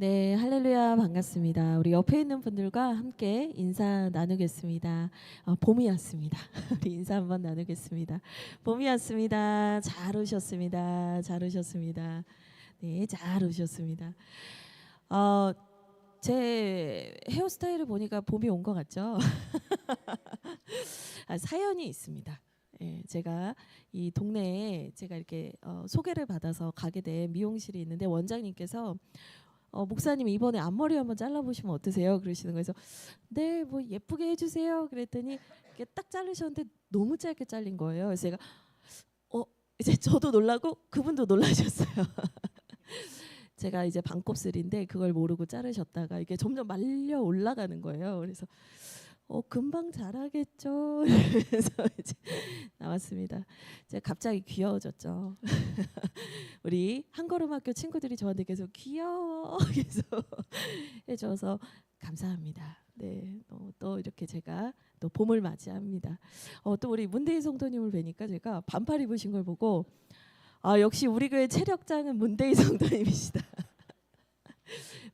네, 할렐루야 반갑습니다. 우리 옆에 있는 분들과 함께 인사 나누겠습니다. 봄이 왔습니다. 우리 인사 한번 나누겠습니다. 봄이 왔습니다. 잘 오셨습니다. 잘 오셨습니다. 네, 잘 오셨습니다. 어, 제 헤어스타일을 보니까 봄이 온 것 같죠? 사연이 있습니다. 예, 제가 이 동네에 제가 이렇게 소개를 받아서 가게 된 미용실이 있는데 원장님께서 목사님 이번에 앞머리 한번 잘라보시면 어떠세요? 그러시는 거예요. 그래서 네, 뭐 예쁘게 해주세요. 그랬더니 이렇게 딱 자르셨는데 너무 짧게 잘린 거예요. 그래서 제가 이제 저도 놀라고 그분도 놀라셨어요. 제가 이제 반곱슬인데 그걸 모르고 자르셨다가 이게 점점 말려 올라가는 거예요. 그래서 금방 자라겠죠. 그래서 이제 나왔습니다. 제가 갑자기 귀여워졌죠. 우리 한걸음학교 친구들이 저한테 계속 귀여워 계속 해줘서 감사합니다. 네, 또 이렇게 제가 또 봄을 맞이합니다. 또 우리 문대희 성도님을 뵈니까 제가 반팔 입으신 걸 보고 역시 우리 교회 체력장은 문대희 성도님이시다.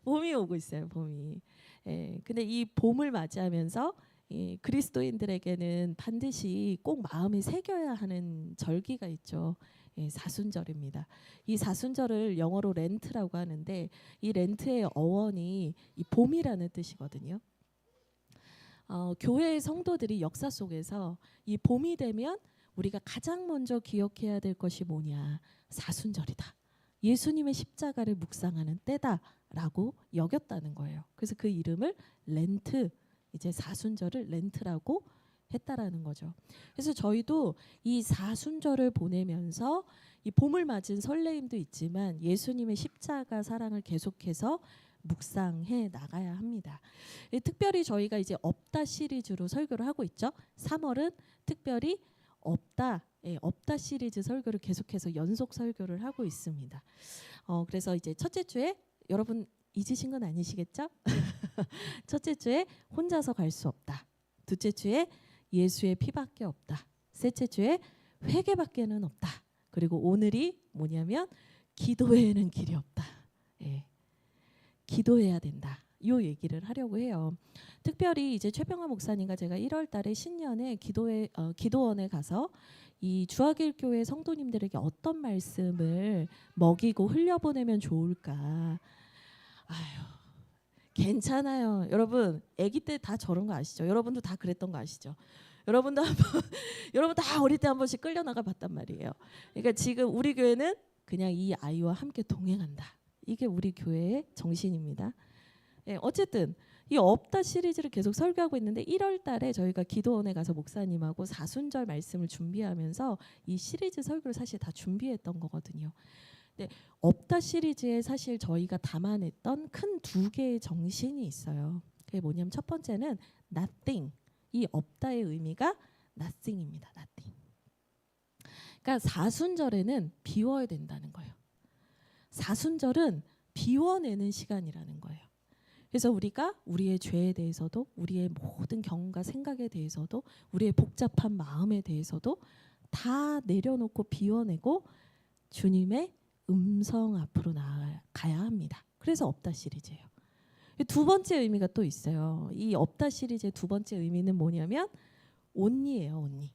봄이 오고 있어요, 봄이. 예, 근데 이 봄을 맞이하면서 이 그리스도인들에게는 반드시 꼭 마음에 새겨야 하는 절기가 있죠. 예, 사순절입니다. 이 사순절을 영어로 렌트라고 하는데 이 렌트의 어원이 이 봄이라는 뜻이거든요. 교회의 성도들이 역사 속에서 이 봄이 되면 우리가 가장 먼저 기억해야 될 것이 뭐냐? 사순절이다. 예수님의 십자가를 묵상하는 때다라고 여겼다는 거예요. 그래서 그 이름을 렌트, 이제 사순절을 렌트라고 했다라는 거죠. 그래서 저희도 이 사순절을 보내면서 이 봄을 맞은 설레임도 있지만 예수님의 십자가 사랑을 계속해서 묵상해 나가야 합니다. 특별히 저희가 이제 없다 시리즈로 설교를 하고 있죠. 3월은 특별히 없다, 없다 시리즈 설교를 계속해서 연속 설교를 하고 있습니다. 그래서 이제 첫째 주에 여러분 잊으신 건 아니시겠죠? 첫째 주에 혼자서 갈 수 없다. 둘째 주에 예수의 피밖에 없다. 셋째 주에 회개밖에는 없다. 그리고 오늘이 뭐냐면 기도에는 길이 없다. 예. 기도해야 된다. 이 얘기를 하려고 해요. 특별히 이제 최병화 목사님과 제가 1월 달에 신년에 기도원에 가서 이 주하길 교회 성도님들에게 어떤 말씀을 먹이고 흘려보내면 좋을까. 괜찮아요. 여러분, 아기 때 다 저런 거 아시죠? 여러분도 다 그랬던 거 아시죠? 여러분도 여러분 다 어릴 때 한 번씩 끌려나가 봤단 말이에요. 그러니까 지금 우리 교회는 그냥 이 아이와 함께 동행한다. 이게 우리 교회의 정신입니다. 예, 어쨌든 이 없다 시리즈를 계속 설교하고 있는데 1월 달에 저희가 기도원에 가서 목사님하고 사순절 말씀을 준비하면서 이 시리즈 설교를 사실 다 준비했던 거거든요. 근데 없다 시리즈에 사실 저희가 담아냈던 큰 두 개의 정신이 있어요. 그게 뭐냐면 첫 번째는 nothing. 이 없다의 의미가 nothing입니다. nothing. 그러니까 사순절에는 비워야 된다는 거예요. 사순절은 비워내는 시간이라는 거예요. 그래서 우리가 우리의 죄에 대해서도 우리의 모든 경험과 생각에 대해서도 우리의 복잡한 마음에 대해서도 다 내려놓고 비워내고 주님의 음성 앞으로 나아가야 합니다. 그래서 없다 시리즈예요. 두 번째 의미가 또 있어요. 이 없다 시리즈의 두 번째 의미는 뭐냐면 온리예요. 온리.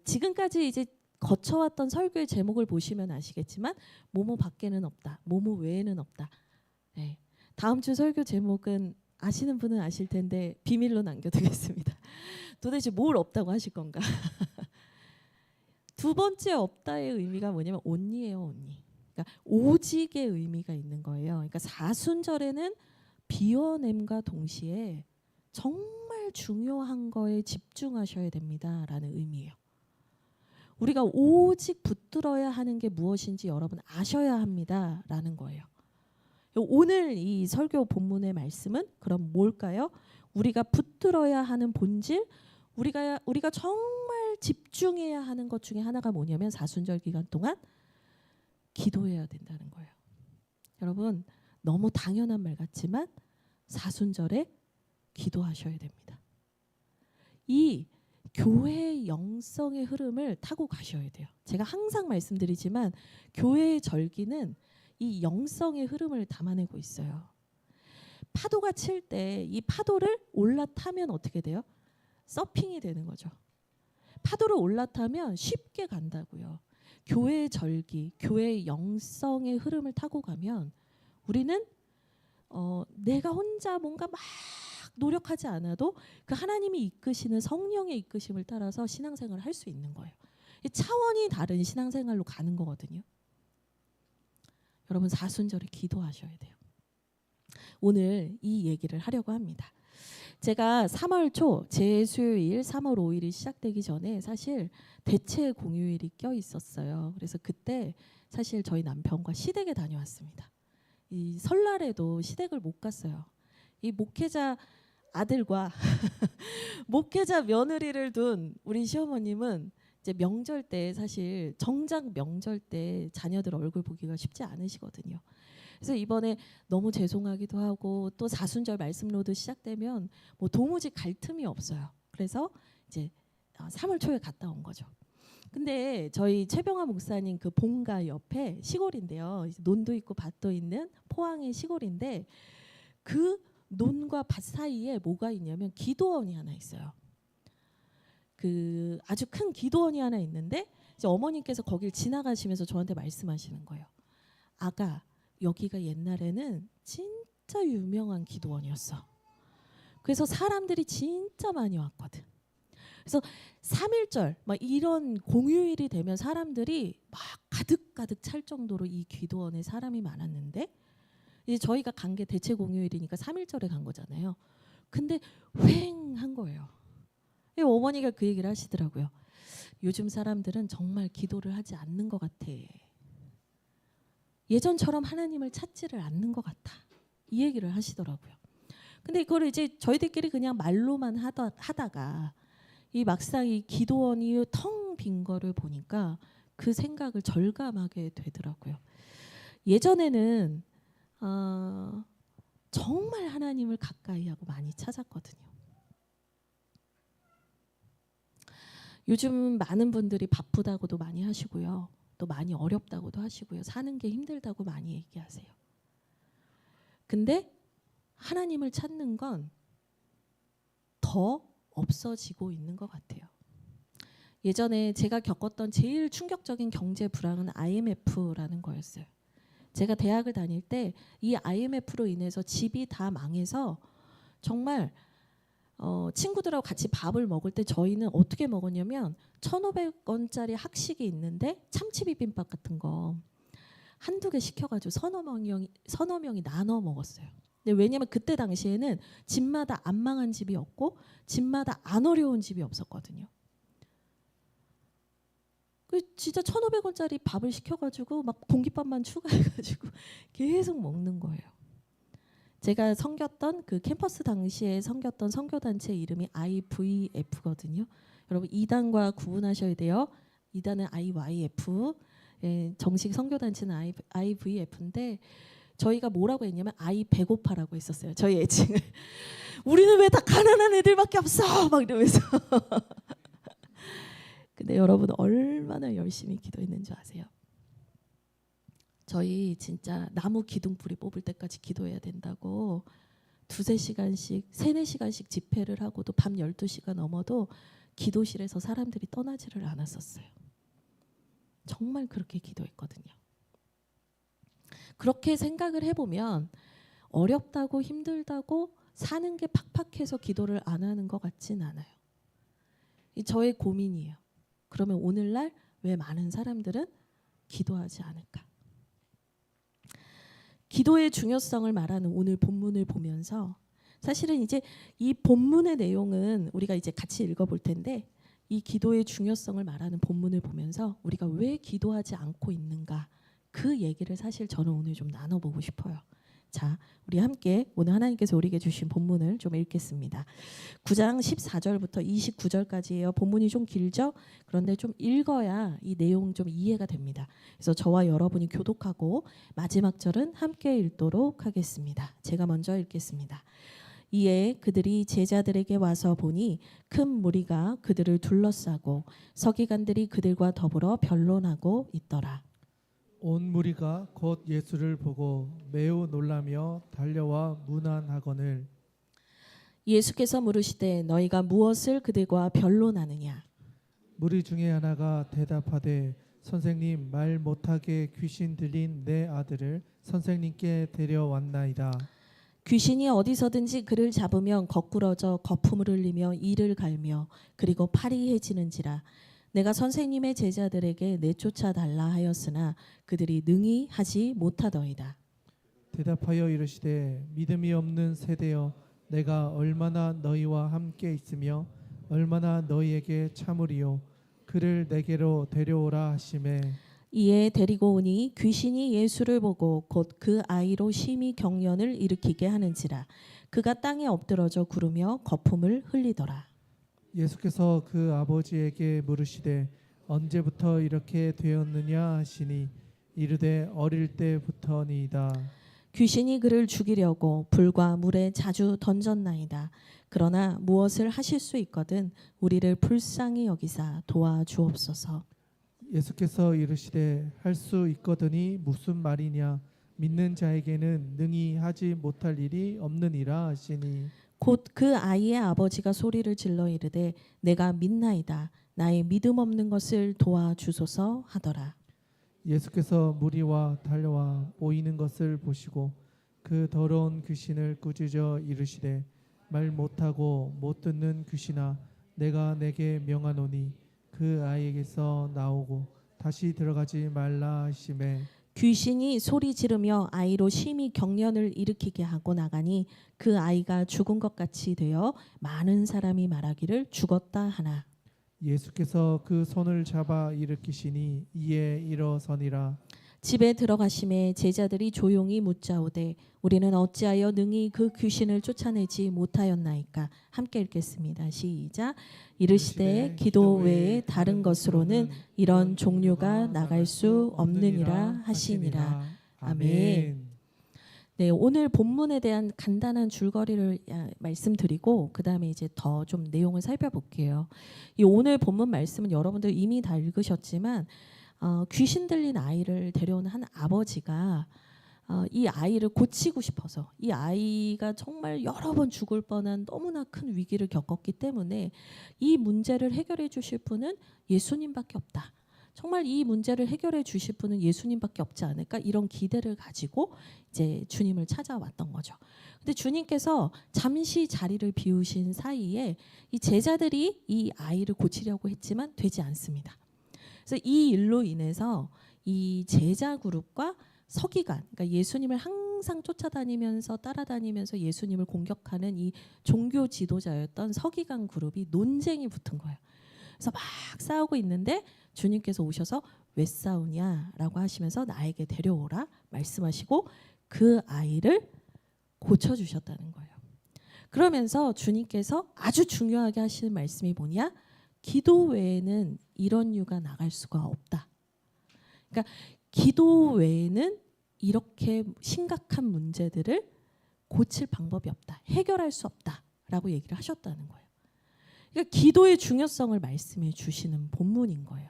지금까지 이제 거쳐왔던 설교의 제목을 보시면 아시겠지만 뭐뭐 밖에는 없다. 뭐뭐 외에는 없다. 네. 다음 주 설교 제목은 아시는 분은 아실 텐데 비밀로 남겨두겠습니다. 도대체 뭘 없다고 하실 건가? 두 번째 없다의 의미가 뭐냐면 온리예요. 온리. 그러니까 오직의 의미가 있는 거예요. 그러니까 사순절에는 비워냄과 동시에 정말 중요한 거에 집중하셔야 됩니다라는 의미예요. 우리가 오직 붙들어야 하는 게 무엇인지 여러분 아셔야 합니다라는 거예요. 오늘 이 설교 본문의 말씀은 그럼 뭘까요? 우리가 붙들어야 하는 본질, 우리가 정말 집중해야 하는 것 중에 하나가 뭐냐면 사순절 기간 동안 기도해야 된다는 거예요. 여러분 너무 당연한 말 같지만 사순절에 기도하셔야 됩니다. 이 교회의 영성의 흐름을 타고 가셔야 돼요. 제가 항상 말씀드리지만 교회의 절기는 이 영성의 흐름을 담아내고 있어요. 파도가 칠 때 이 파도를 올라타면 어떻게 돼요? 서핑이 되는 거죠. 파도를 올라타면 쉽게 간다고요. 교회의 절기, 교회의 영성의 흐름을 타고 가면 우리는 내가 혼자 뭔가 막 노력하지 않아도 그 하나님이 이끄시는 성령의 이끄심을 따라서 신앙생활을 할 수 있는 거예요. 차원이 다른 신앙생활로 가는 거거든요. 여러분 사순절에 기도하셔야 돼요. 오늘 이 얘기를 하려고 합니다. 제가 3월 초 제수요일 3월 5일이 시작되기 전에 사실 대체 공휴일이 껴 있었어요. 그래서 그때 사실 저희 남편과 시댁에 다녀왔습니다. 이 설날에도 시댁을 못 갔어요. 이 목회자 아들과 목회자 며느리를 둔 우리 시어머님은 이제 명절 때 사실 정작 명절 때 자녀들 얼굴 보기가 쉽지 않으시거든요. 그래서 이번에 너무 죄송하기도 하고 또 사순절 말씀 로드 시작되면 뭐 도무지 갈 틈이 없어요. 그래서 이제 3월 초에 갔다 온 거죠. 근데 저희 최병화 목사님 그 본가 옆에 시골인데요. 논도 있고 밭도 있는 포항의 시골인데 그 논과 밭 사이에 뭐가 있냐면 기도원이 하나 있어요. 그 아주 큰 기도원이 하나 있는데 이제 어머님께서 거길 지나가시면서 저한테 말씀하시는 거예요. 아가, 여기가 옛날에는 진짜 유명한 기도원이었어. 그래서 사람들이 진짜 많이 왔거든. 그래서 3.1절 막 이런 공휴일이 되면 사람들이 막 가득가득 찰 정도로 이 기도원에 사람이 많았는데 이제 저희가 간 게 대체 공휴일이니까 3.1절에 간 거잖아요. 근데 휑한 거예요. 어머니가 그 얘기를 하시더라고요. 요즘 사람들은 정말 기도를 하지 않는 것 같아. 예전처럼 하나님을 찾지를 않는 것 같아. 이 얘기를 하시더라고요. 근데 그걸 이제 저희들끼리 그냥 말로만 하다가 이 막상 이 기도원이 텅 빈 거를 보니까 그 생각을 절감하게 되더라고요. 예전에는 정말 하나님을 가까이 하고 많이 찾았거든요. 요즘 많은 분들이 바쁘다고도 많이 하시고요. 또 많이 어렵다고도 하시고요. 사는 게 힘들다고 많이 얘기하세요. 근데 하나님을 찾는 건 더 없어지고 있는 것 같아요. 예전에 제가 겪었던 제일 충격적인 경제 불황은 IMF라는 거였어요. 제가 대학을 다닐 때 이 IMF로 인해서 집이 다 망해서 정말 친구들하고 같이 밥을 먹을 때 저희는 어떻게 먹었냐면 1,500원짜리 학식이 있는데 참치 비빔밥 같은 거 한두 개 시켜가지고 서너 명이 나눠 먹었어요. 근데 왜냐면 그때 당시에는 집마다 안 망한 집이 없고 집마다 안 어려운 집이 없었거든요. 진짜 1,500원짜리 밥을 시켜가지고 막 공깃밥만 추가해가지고 계속 먹는 거예요. 제가 섬겼던 그 캠퍼스 당시에 섬겼던 선교단체 이름이 IVF거든요. 여러분 2단과 구분하셔야 돼요. 2단은 IYF, 정식 선교단체는 IVF인데 저희가 뭐라고 했냐면 아이 배고파라고 했었어요. 저희 애칭을. 우리는 왜 다 가난한 애들밖에 없어 막 이러면서. 근데 여러분 얼마나 열심히 기도했는 줄 아세요? 저희 진짜 나무 기둥뿌리 뽑을 때까지 기도해야 된다고 2-3시간씩 3-4시간씩 집회를 하고도 밤 12시가 넘어도 기도실에서 사람들이 떠나지를 않았었어요. 정말 그렇게 기도했거든요. 그렇게 생각을 해보면 어렵다고 힘들다고 사는 게 팍팍해서 기도를 안 하는 것 같진 않아요. 저의 고민이에요. 그러면 오늘날 왜 많은 사람들은 기도하지 않을까? 기도의 중요성을 말하는 오늘 본문을 보면서 사실은 이제 이 본문의 내용은 우리가 이제 같이 읽어볼 텐데 이 기도의 중요성을 말하는 본문을 보면서 우리가 왜 기도하지 않고 있는가 그 얘기를 사실 저는 오늘 좀 나눠보고 싶어요. 자, 우리 함께 오늘 하나님께서 우리에게 주신 본문을 좀 읽겠습니다. 9장 14절부터 29절까지예요. 본문이 좀 길죠? 그런데 좀 읽어야 이 내용 좀 이해가 됩니다. 그래서 저와 여러분이 교독하고 마지막 절은 함께 읽도록 하겠습니다. 제가 먼저 읽겠습니다. 이에 그들이 제자들에게 와서 보니 큰 무리가 그들을 둘러싸고 서기관들이 그들과 더불어 변론하고 있더라. 온 무리가 곧 예수를 보고 매우 놀라며 달려와 문안하거늘 예수께서 물으시되 너희가 무엇을 그들과 변론하느냐. 무리 중에 하나가 대답하되 선생님, 말 못하게 귀신 들린 내 아들을 선생님께 데려왔나이다. 귀신이 어디서든지 그를 잡으면 거꾸러져 거품을 흘리며 이를 갈며 그리고 팔이 해지는지라. 내가 선생님의 제자들에게 내쫓아 달라 하였으나 그들이 능히 하지 못하더이다. 대답하여 이르시되 믿음이 없는 세대여, 내가 얼마나 너희와 함께 있으며 얼마나 너희에게 참으리요. 그를 내게로 데려오라 하시매 이에 데리고 오니 귀신이 예수를 보고 곧 그 아이로 심히 경련을 일으키게 하는지라. 그가 땅에 엎드러져 구르며 거품을 흘리더라. 예수께서 그 아버지에게 물으시되 언제부터 이렇게 되었느냐 하시니 이르되 어릴 때부터니이다. 귀신이 그를 죽이려고 불과 물에 자주 던졌나이다. 그러나 무엇을 하실 수 있거든 우리를 불쌍히 여기사 도와주옵소서. 예수께서 이르시되 할 수 있거든이 무슨 말이냐, 믿는 자에게는 능히 하지 못할 일이 없느니라 하시니 곧 그 아이의 아버지가 소리를 질러 이르되 내가 믿나이다. 나의 믿음 없는 것을 도와주소서 하더라. 예수께서 무리와 달려와 보이는 것을 보시고 그 더러운 귀신을 꾸짖어 이르시되 말 못하고 못 듣는 귀신아, 내가 내게 명하노니 그 아이에게서 나오고 다시 들어가지 말라 하시매 귀신이 소리 지르며 아이로 심히 경련을 일으키게 하고 나가니 그 아이가 죽은 것 같이 되어 많은 사람이 말하기를 죽었다 하나. 예수께서 그 손을 잡아 일으키시니 이에 일어서니라. 집에 들어가심에 제자들이 조용히 묻자오되 우리는 어찌하여 능히 그 귀신을 쫓아내지 못하였나이까. 함께 읽겠습니다. 시작. 이르시되 기도 외에 다른 것으로는 이런 종류가 나갈 수 없느니라 하시니라. 아멘. 네, 오늘 본문에 대한 간단한 줄거리를 말씀드리고 그 다음에 이제 더 좀 내용을 살펴볼게요. 이 오늘 본문 말씀은 여러분들 이미 다 읽으셨지만 귀신 들린 아이를 데려오는 한 아버지가 이 아이를 고치고 싶어서, 이 아이가 정말 여러 번 죽을 뻔한 너무나 큰 위기를 겪었기 때문에 이 문제를 해결해 주실 분은 예수님밖에 없다. 정말 이 문제를 해결해 주실 분은 예수님밖에 없지 않을까, 이런 기대를 가지고 이제 주님을 찾아왔던 거죠. 근데 주님께서 잠시 자리를 비우신 사이에 이 제자들이 이 아이를 고치려고 했지만 되지 않습니다. 그래서 이 일로 인해서 이 제자 그룹과 서기관, 그러니까 예수님을 항상 쫓아다니면서 따라다니면서 예수님을 공격하는 이 종교 지도자였던 서기관 그룹이 논쟁이 붙은 거예요. 그래서 막 싸우고 있는데 주님께서 오셔서 왜 싸우냐라고 하시면서 나에게 데려오라 말씀하시고 그 아이를 고쳐주셨다는 거예요. 그러면서 주님께서 아주 중요하게 하시는 말씀이 뭐냐? 기도 외에는 이런 유가 나갈 수가 없다. 그러니까 기도 외에는 이렇게 심각한 문제들을 고칠 방법이 없다. 해결할 수 없다라고 얘기를 하셨다는 거예요. 그러니까 기도의 중요성을 말씀해 주시는 본문인 거예요.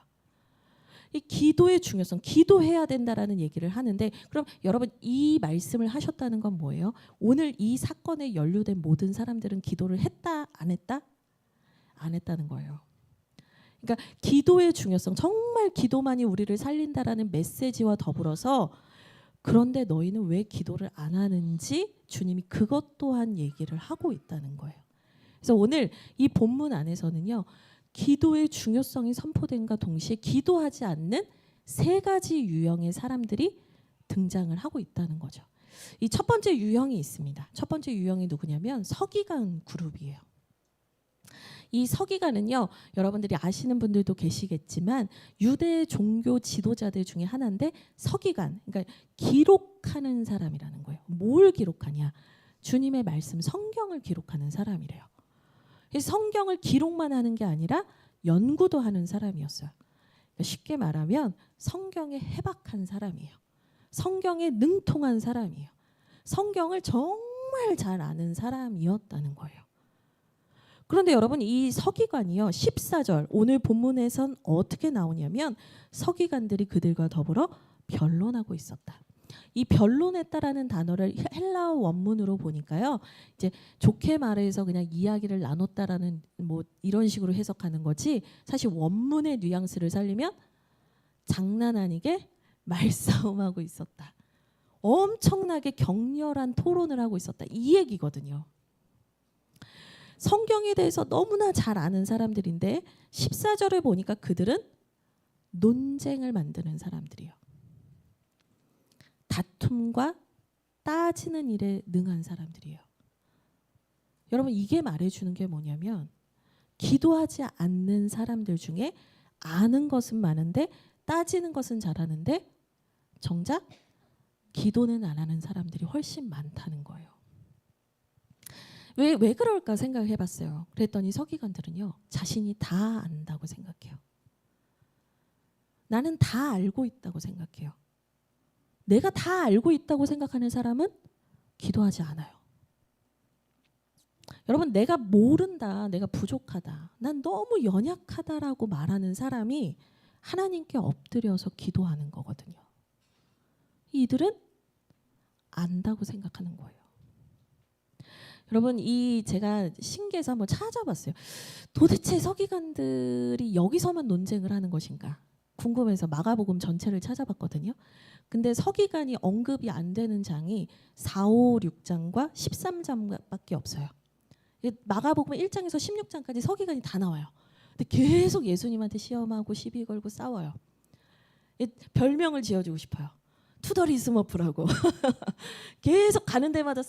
이 기도의 중요성, 기도해야 된다라는 얘기를 하는데, 그럼 여러분 이 말씀을 하셨다는 건 뭐예요? 오늘 이 사건에 연루된 모든 사람들은 기도를 했다, 안 했다? 안 했다는 거예요. 그러니까 기도의 중요성, 정말 기도만이 우리를 살린다라는 메시지와 더불어서 그런데 너희는 왜 기도를 안 하는지 주님이 그것 또한 얘기를 하고 있다는 거예요. 그래서 오늘 이 본문 안에서는요, 기도의 중요성이 선포된과 동시에 기도하지 않는 세 가지 유형의 사람들이 등장을 하고 있다는 거죠. 이 첫 번째 유형이 있습니다. 첫 번째 유형이 누구냐면 서기관 그룹이에요. 이 서기관은요, 여러분들이 아시는 분들도 계시겠지만 유대 종교 지도자들 중에 하나인데, 서기관, 그러니까 기록하는 사람이라는 거예요. 뭘 기록하냐? 주님의 말씀, 성경을 기록하는 사람이래요. 성경을 기록만 하는 게 아니라 연구도 하는 사람이었어요. 그러니까 쉽게 말하면 성경에 해박한 사람이에요. 성경에 능통한 사람이에요. 성경을 정말 잘 아는 사람이었다는 거예요. 그런데 여러분, 이 서기관이요, 14절 오늘 본문에선 어떻게 나오냐면 서기관들이 그들과 더불어 변론하고 있었다. 이 변론했다라는 단어를 헬라어 원문으로 보니까요. 이제 좋게 말해서 그냥 이야기를 나눴다라는 뭐 이런 식으로 해석하는 거지, 사실 원문의 뉘앙스를 살리면 장난 아니게 말싸움하고 있었다. 엄청나게 격렬한 토론을 하고 있었다. 이 얘기거든요. 성경에 대해서 너무나 잘 아는 사람들인데 14절을 보니까 그들은 논쟁을 만드는 사람들이요. 다툼과 따지는 일에 능한 사람들이에요. 여러분, 이게 말해주는 게 뭐냐면 기도하지 않는 사람들 중에 아는 것은 많은데 따지는 것은 잘하는데 정작 기도는 안 하는 사람들이 훨씬 많다는 거예요. 왜 그럴까 생각을 해봤어요. 그랬더니 서기관들은요, 자신이 다 안다고 생각해요. 나는 다 알고 있다고 생각해요. 내가 다 알고 있다고 생각하는 사람은 기도하지 않아요. 여러분, 내가 모른다, 내가 부족하다, 난 너무 연약하다라고 말하는 사람이 하나님께 엎드려서 기도하는 거거든요. 이들은 안다고 생각하는 거예요. 여러분, 제가 신기해서 한번 찾아봤어요. 도대체 서기관들이 여기서만 논쟁을 하는 것인가 궁금해서 마가복음 전체를 찾아봤거든요. 근데 서기관이 언급이 안 되는 장이 4, 5, 6장과 13장밖에 없어요. 마가복음 1장에서 16장까지 서기관이 다 나와요. 근데 계속 예수님한테 시험하고 시비 걸고 싸워요. 별명을 지어주고 싶어요. 투더리스머프라고. 계속 가는 데마다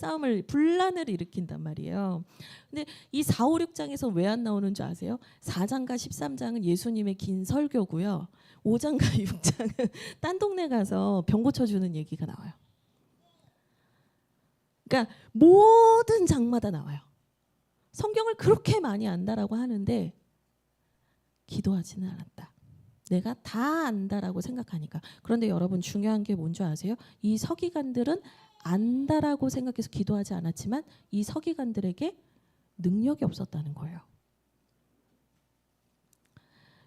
분란을 일으킨단 말이에요. 근데 이 4, 5, 6장에서 왜 안 나오는 줄 아세요? 4장과 13장은 예수님의 긴 설교고요. 5장과 6장은 딴 동네 가서 병 고쳐주는 얘기가 나와요. 그러니까 모든 장마다 나와요. 성경을 그렇게 많이 안다라고 하는데 기도하지는 않았다. 내가 다 안다라고 생각하니까. 그런데 여러분, 중요한 게 뭔지 아세요? 이 서기관들은 안다라고 생각해서 기도하지 않았지만 이 서기관들에게 능력이 없었다는 거예요.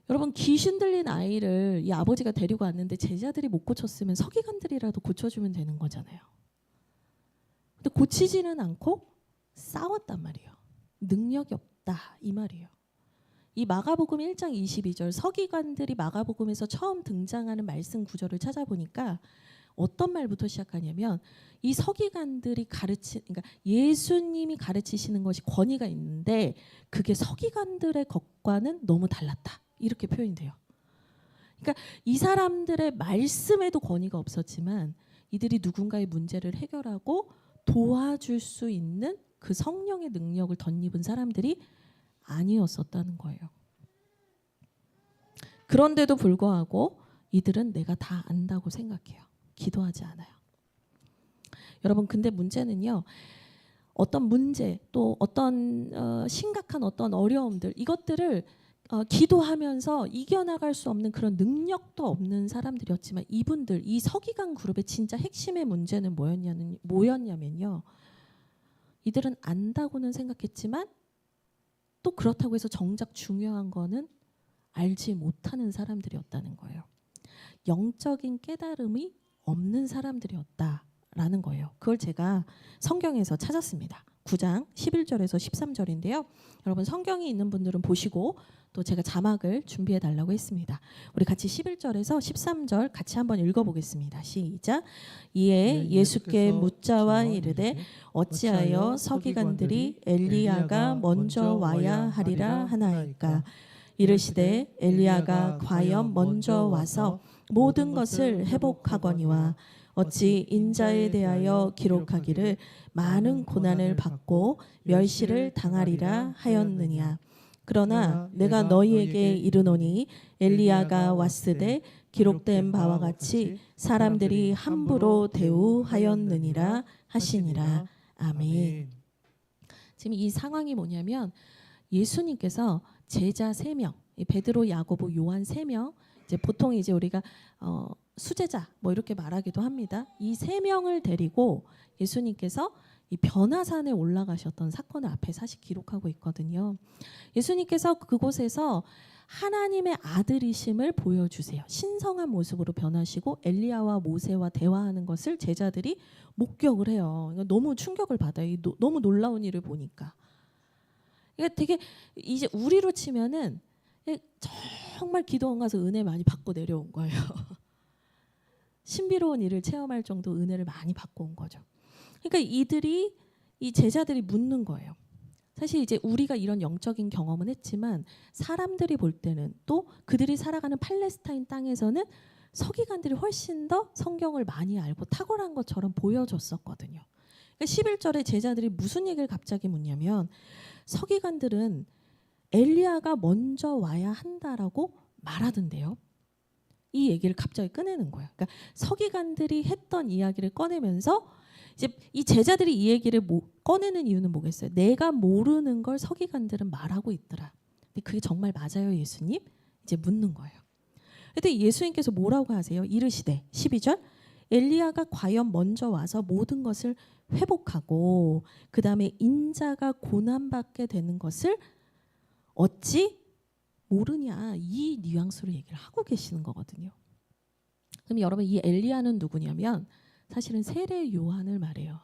여러분, 귀신 들린 아이를 이 아버지가 데리고 왔는데 제자들이 못 고쳤으면 서기관들이라도 고쳐주면 되는 거잖아요. 근데 고치지는 않고 싸웠단 말이에요. 능력이 없다, 이 말이에요. 이 마가복음 1장 22절, 서기관들이 마가복음에서 처음 등장하는 말씀 구절을 찾아보니까 어떤 말부터 시작하냐면 이 서기관들이 그러니까 예수님이 가르치시는 것이 권위가 있는데 그게 서기관들의 것과는 너무 달랐다, 이렇게 표현이 돼요. 그러니까 이 사람들의 말씀에도 권위가 없었지만 이들이 누군가의 문제를 해결하고 도와줄 수 있는 그 성령의 능력을 덧입은 사람들이 아니었었다는 거예요. 그런데도 불구하고 이들은 내가 다 안다고 생각해요. 기도하지 않아요. 여러분, 근데 문제는요, 어떤 문제 또 어떤 심각한 어떤 어려움들, 이것들을 기도하면서 이겨나갈 수 없는 그런 능력도 없는 사람들이었지만 이분들, 이 서기관 그룹의 진짜 핵심의 문제는 뭐였냐면요, 이들은 안다고는 생각했지만 또 그렇다고 해서 정작 중요한 거는 알지 못하는 사람들이었다는 거예요. 영적인 깨달음이 없는 사람들이었다라는 거예요. 그걸 제가 성경에서 찾았습니다. 9장 11절에서 13절인데요. 여러분, 성경이 있는 분들은 보시고 또 제가 자막을 준비해 달라고 했습니다. 우리 같이 11절에서 13절 같이 한번 읽어보겠습니다. 시작. 이에 예수께 묻자와 이르되 어찌하여 서기관들이 엘리야가 먼저 와야 하리라 하나이까. 이르시되 엘리야가 과연 먼저 와서 모든 것을 회복하거니와 어찌 인자에 대하여 기록하기를 많은 고난을 받고 멸시를 당하리라 하였느냐. 그러나 내가 너희에게 이르노니 엘리야가 왔으되 기록된 바와 같이 사람들이 함부로 대우하였느니라 하시니라. 아멘. 지금 이 상황이 뭐냐면 예수님께서 제자 3명, 베드로, 야고보, 요한 3명, 이제 보통 이제 우리가 수제자 뭐 이렇게 말하기도 합니다. 이 3명을 데리고 예수님께서 이 변화산에 올라가셨던 사건을 앞에 사실 기록하고 있거든요. 예수님께서 그곳에서 하나님의 아들이심을 보여주세요. 신성한 모습으로 변하시고 엘리야와 모세와 대화하는 것을 제자들이 목격을 해요. 이거 너무 충격을 받아요. 너무 놀라운 일을 보니까. 이게 되게 이제 우리로 치면은 정말 기도원 가서 은혜 많이 받고 내려온 거예요. 신비로운 일을 체험할 정도 은혜를 많이 받고 온 거죠. 그러니까 이 제자들이 묻는 거예요. 사실 이제 우리가 이런 영적인 경험은 했지만 사람들이 볼 때는 또 그들이 살아가는 팔레스타인 땅에서는 서기관들이 훨씬 더 성경을 많이 알고 탁월한 것처럼 보여졌었거든요. 그러니까 11절에 제자들이 무슨 얘기를 갑자기 묻냐면 서기관들은 엘리야가 먼저 와야 한다라고 말하던데요. 이 얘기를 갑자기 꺼내는 거예요. 그러니까 서기관들이 했던 이야기를 꺼내면서 이제 이 제자들이 이 얘기를 꺼내는 이유는 뭐겠어요? 내가 모르는 걸 서기관들은 말하고 있더라. 근데 그게 정말 맞아요, 예수님? 이제 묻는 거예요. 근데 예수님께서 뭐라고 하세요? 이르시되 12절 엘리야가 과연 먼저 와서 모든 것을 회복하고 그 다음에 인자가 고난받게 되는 것을 어찌 모르냐, 이 뉘앙스로 얘기를 하고 계시는 거거든요. 그럼 여러분 이 엘리야는 누구냐면 사실은 세례 요한을 말해요.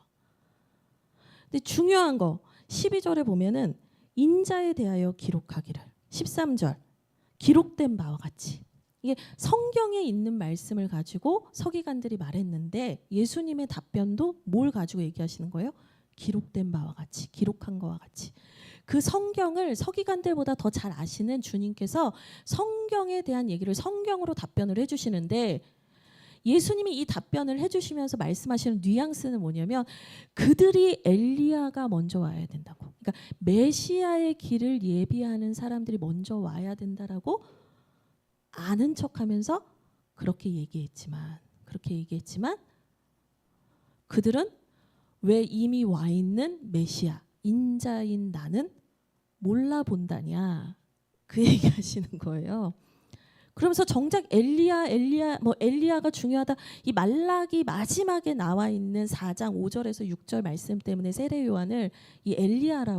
근데 중요한 거 12절에 보면은 인자에 대하여 기록하기를 13절 기록된 바와 같이 이게 성경에 있는 말씀을 가지고 서기관들이 말했는데 예수님의 답변도 뭘 가지고 얘기하시는 거예요? 기록된 바와 같이, 기록한 거와 같이. 그 성경을 서기관들보다 더 잘 아시는 주님께서 성경에 대한 얘기를 성경으로 답변을 해주시는데 예수님이 이 답변을 해주시면서 말씀하시는 뉘앙스는 뭐냐면 그들이 엘리야가 먼저 와야 된다고. 그러니까 메시아의 길을 예비하는 사람들이 먼저 와야 된다라고 아는 척하면서 그렇게 얘기했지만 그들은 왜 이미 와 있는 메시아 인자인 나는 몰라본다냐 그 얘기하시는 거예요. 그러면서 정작 엘리야가 중요하다. 이 말라기 마지막에 나와 있는 4장 5절에서 6절 말씀 때문에 세례 요한을 이 엘리야와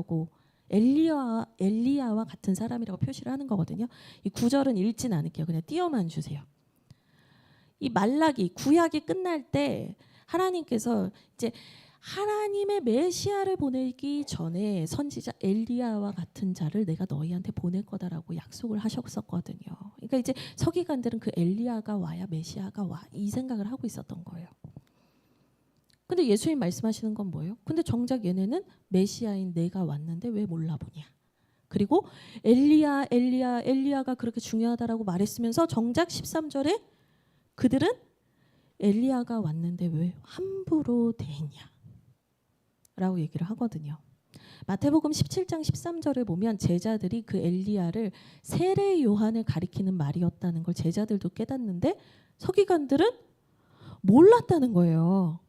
같은 사람이라고 표시를 하는 거거든요. 이 9절은 읽진 않을게요. 그냥 띄어만 주세요. 이 말라기 구약이 끝날 때 하나님께서 이제 하나님의 메시아를 보내기 전에 선지자 엘리야와 같은 자를 내가 너희한테 보낼 거다라고 약속을 하셨었거든요. 그러니까 이제 서기관들은 그 엘리야가 와야 메시아가 와 이 생각을 하고 있었던 거예요. 근데 예수님 말씀하시는 건 뭐예요? 근데 정작 얘네는 메시아인 내가 왔는데 왜 몰라보냐. 그리고 엘리야가 그렇게 중요하다라고 말했으면서 정작 13절에 그들은 엘리야가 왔는데 왜 함부로 대했냐 라고 얘기를 하거든요. 마태복음 17장 13절에 보면 제자들이 그 엘리야를 세례 요한을 가리키는 말이었다는 걸 제자들도 깨닫는데 서기관들은 몰랐다는 거예요.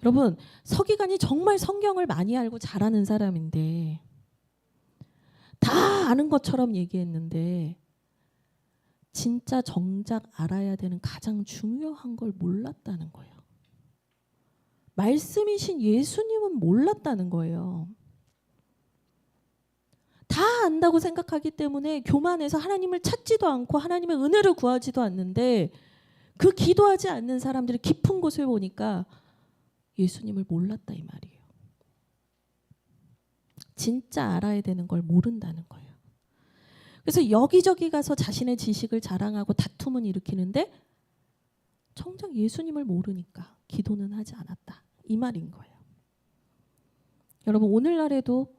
여러분 서기관이 정말 성경을 많이 알고 잘하는 사람인데 다 아는 것처럼 얘기했는데 진짜 정작 알아야 되는 가장 중요한 걸 몰랐다는 거예요. 말씀이신 예수님은 몰랐다는 거예요. 다 안다고 생각하기 때문에 교만해서 하나님을 찾지도 않고 하나님의 은혜를 구하지도 않는데 그 기도하지 않는 사람들이 깊은 곳을 보니까 예수님을 몰랐다 이 말이에요. 진짜 알아야 되는 걸 모른다는 거예요. 그래서 여기저기 가서 자신의 지식을 자랑하고 다툼은 일으키는데 정작 예수님을 모르니까 기도는 하지 않았다. 이 말인 거예요. 여러분 오늘날에도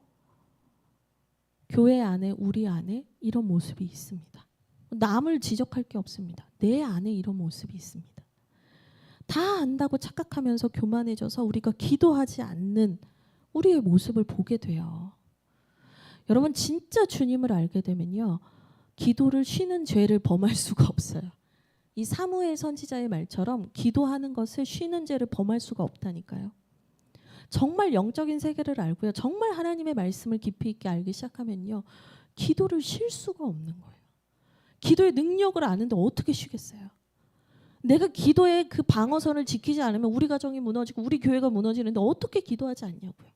교회 안에 우리 안에 이런 모습이 있습니다. 남을 지적할 게 없습니다. 내 안에 이런 모습이 있습니다. 다 안다고 착각하면서 교만해져서 우리가 기도하지 않는 우리의 모습을 보게 돼요. 여러분 진짜 주님을 알게 되면요. 기도를 쉬는 죄를 범할 수가 없어요. 이 사무엘 선지자의 말처럼 기도하는 것을 쉬는 죄를 범할 수가 없다니까요. 정말 영적인 세계를 알고요. 정말 하나님의 말씀을 깊이 있게 알기 시작하면요. 기도를 쉴 수가 없는 거예요. 기도의 능력을 아는데 어떻게 쉬겠어요? 내가 기도의 그 방어선을 지키지 않으면 우리 가정이 무너지고 우리 교회가 무너지는데 어떻게 기도하지 않냐고요.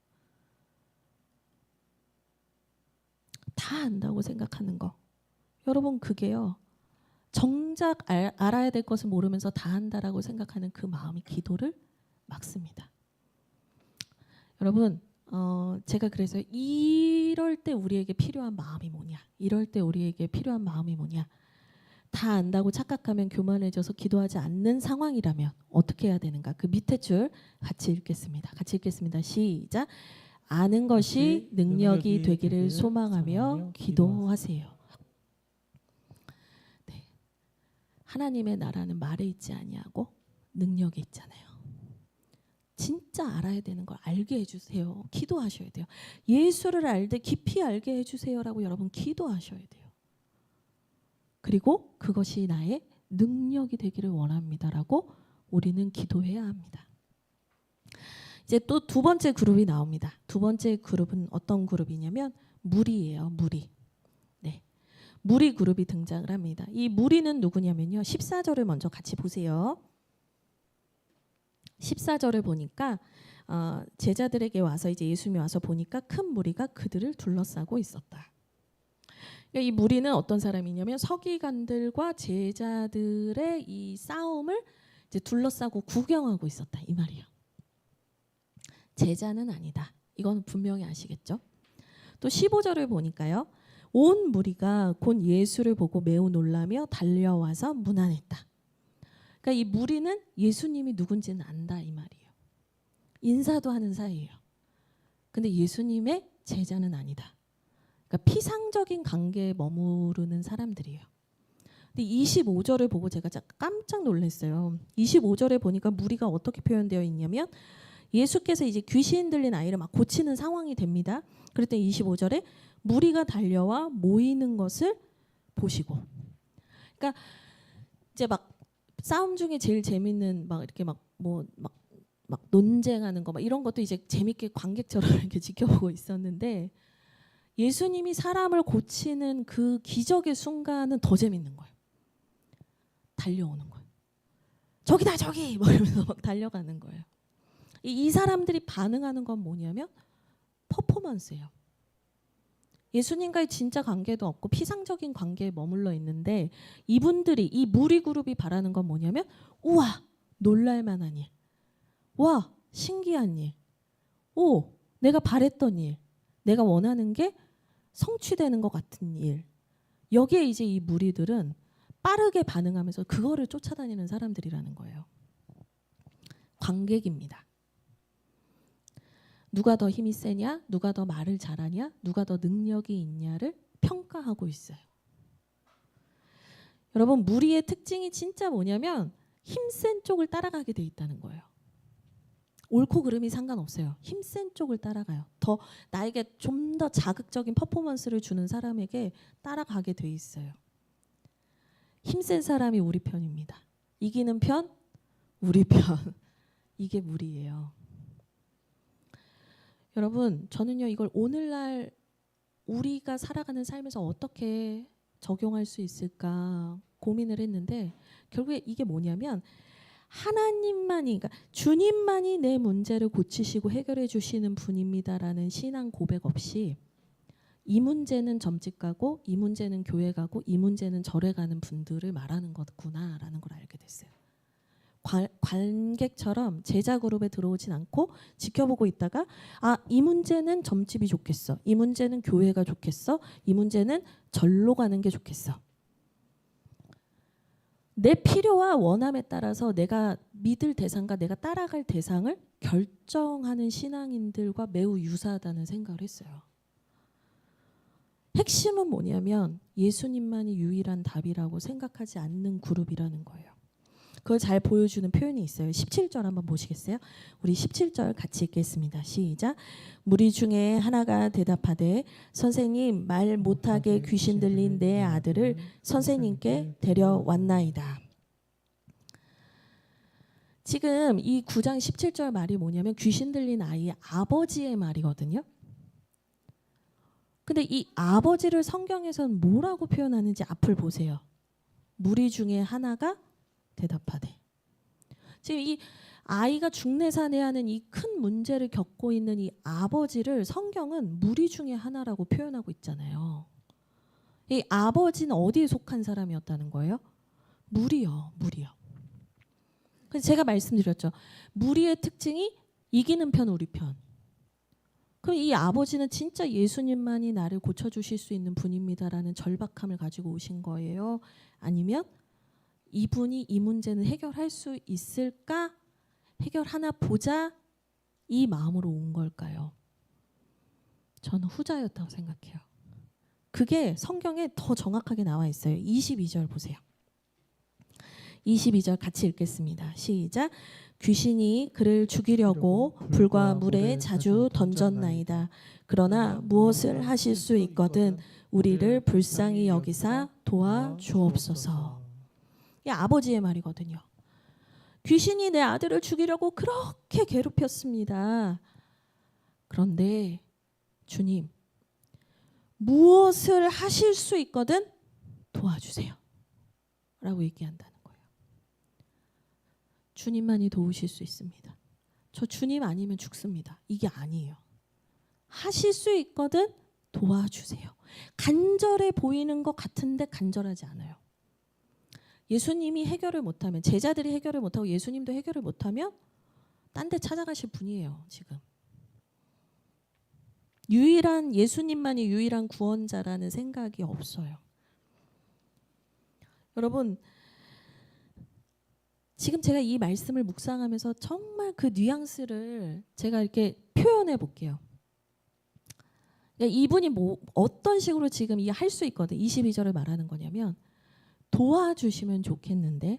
다 안다고 생각하는 거 여러분 그게요. 정작 알아야 될 것을 모르면서 다 한다라고 생각하는 그 마음이 기도를 막습니다. 여러분 제가 그래서 이럴 때 우리에게 필요한 마음이 뭐냐, 이럴 때 우리에게 필요한 마음이 뭐냐, 다 안다고 착각하면 교만해져서 기도하지 않는 상황이라면 어떻게 해야 되는가, 그 밑에 줄 같이 읽겠습니다. 같이 읽겠습니다. 시작. 아는 것이 능력이 되기를 소망하며 기도하세요. 네. 하나님의 나라는 말에 있지 아니하고 능력에 있잖아요. 진짜 알아야 되는 걸 알게 해주세요. 기도하셔야 돼요. 예수를 알되 깊이 알게 해주세요라고 여러분 기도하셔야 돼요. 그리고 그것이 나의 능력이 되기를 원합니다라고 우리는 기도해야 합니다. 이제 또 두 번째 그룹이 나옵니다. 두 번째 그룹은 어떤 그룹이냐면 무리예요. 무리. 네. 무리 그룹이 등장을 합니다. 이 무리는 누구냐면요. 14절을 먼저 같이 보세요. 14절을 보니까 제자들에게 와서 이제 예수님이 와서 보니까 큰 무리가 그들을 둘러싸고 있었다. 그러니까 이 무리는 어떤 사람이냐면 서기관들과 제자들의 이 싸움을 이제 둘러싸고 구경하고 있었다 이 말이에요. 제자는 아니다. 이건 분명히 아시겠죠? 또 15절을 보니까요. 온 무리가 곧 예수를 보고 매우 놀라며 달려와서 문안했다. 그러니까 이 무리는 예수님이 누군지는 안다 이 말이에요. 인사도 하는 사이예요. 근데 예수님의 제자는 아니다. 그러니까 피상적인 관계에 머무르는 사람들이에요. 근데 25절을 보고 제가 깜짝 놀랐어요. 25절에 보니까 무리가 어떻게 표현되어 있냐면 예수께서 이제 귀신 들린 아이를 막 고치는 상황이 됩니다. 그랬더니 25절에 무리가 달려와 모이는 것을 보시고, 그러니까 이제 막 싸움 중에 제일 재밌는 막 이렇게 막 논쟁하는 거 막 이런 것도 이제 재밌게 관객처럼 이렇게 지켜보고 있었는데 예수님이 사람을 고치는 그 기적의 순간은 더 재밌는 거예요. 달려오는 거예요. 저기다 저기 뭐 이러면서 막 달려가는 거예요. 이 사람들이 반응하는 건 뭐냐면 퍼포먼스예요. 예수님과의 진짜 관계도 없고 피상적인 관계에 머물러 있는데 이분들이 이 무리 그룹이 바라는 건 뭐냐면 우와 놀랄만한 일, 와 신기한 일, 오 내가 바랬던 일, 내가 원하는 게 성취되는 것 같은 일. 여기에 이제 이 무리들은 빠르게 반응하면서 그거를 쫓아다니는 사람들이라는 거예요. 관객입니다. 누가 더 힘이 세냐, 누가 더 말을 잘하냐, 누가 더 능력이 있냐를 평가하고 있어요. 여러분 무리의 특징이 진짜 뭐냐면 힘센 쪽을 따라가게 돼 있다는 거예요. 옳고 그름이 상관없어요. 힘센 쪽을 따라가요. 더 나에게 좀 더 자극적인 퍼포먼스를 주는 사람에게 따라가게 돼 있어요. 힘센 사람이 우리 편입니다. 이기는 편 우리 편. 이게 무리예요. 여러분 저는요 이걸 오늘날 우리가 살아가는 삶에서 어떻게 적용할 수 있을까 고민을 했는데 결국에 이게 뭐냐면 하나님만이, 그러니까 주님만이 내 문제를 고치시고 해결해 주시는 분입니다라는 신앙 고백 없이 이 문제는 점집 가고 이 문제는 교회 가고 이 문제는 절에 가는 분들을 말하는 거구나라는 걸 알게 됐어요. 관객처럼 제자 그룹에 들어오진 않고 지켜보고 있다가 이 문제는 점집이 좋겠어, 이 문제는 교회가 좋겠어, 이 문제는 절로 가는 게 좋겠어. 내 필요와 원함에 따라서 내가 믿을 대상과 내가 따라갈 대상을 결정하는 신앙인들과 매우 유사하다는 생각을 했어요. 핵심은 뭐냐면 예수님만이 유일한 답이라고 생각하지 않는 그룹이라는 거예요. 그걸 잘 보여주는 표현이 있어요. 17절 한번 보시겠어요? 우리 17절 같이 읽겠습니다. 시작. 무리 중에 하나가 대답하되 선생님 말 못하게 귀신 들린 내 아들을 선생님께 데려왔나이다. 지금 이 9장 17절 말이 뭐냐면 귀신 들린 아이의 아버지의 말이거든요. 근데 이 아버지를 성경에서는 뭐라고 표현하는지 앞을 보세요. 무리 중에 하나가 대답하되. 지금 이 아이가 중내산해하는 이 큰 문제를 겪고 있는 이 아버지를 성경은 무리 중에 하나라고 표현하고 있잖아요. 이 아버지는 어디에 속한 사람이었다는 거예요? 무리요. 그래서 제가 말씀드렸죠. 무리의 특징이 이기는 편 우리 편. 그럼 이 아버지는 진짜 예수님만이 나를 고쳐주실 수 있는 분입니다라는 절박함을 가지고 오신 거예요? 아니면 이분이 이 문제는 해결할 수 있을까? 해결하나 보자 이 마음으로 온 걸까요? 저는 후자였다고 생각해요. 그게 성경에 더 정확하게 나와 있어요. 22절 보세요. 22절 같이 읽겠습니다. 시작. 귀신이 그를 죽이려고 불과 물에 자주 던졌나이다. 그러나 무엇을 하실 수 있거든 우리를 불쌍히 여기사 도와주옵소서. 이 아버지의 말이거든요. 귀신이 내 아들을 죽이려고 그렇게 괴롭혔습니다. 그런데 주님, 무엇을 하실 수 있거든 도와주세요. 라고 얘기한다는 거예요. 주님만이 도우실 수 있습니다. 저 주님 아니면 죽습니다. 이게 아니에요. 하실 수 있거든 도와주세요. 간절해 보이는 것 같은데 간절하지 않아요. 예수님이 해결을 못하면, 제자들이 해결을 못하고 예수님도 해결을 못하면 딴 데 찾아가실 분이에요. 지금 예수님만이 유일한 구원자라는 생각이 없어요. 여러분, 지금 제가 이 말씀을 묵상하면서 정말 그 뉘앙스를 제가 이렇게 표현해 볼게요. 그러니까 이분이 어떤 식으로 지금 이 할 수 있거든. 22절을 말하는 거냐면 도와주시면 좋겠는데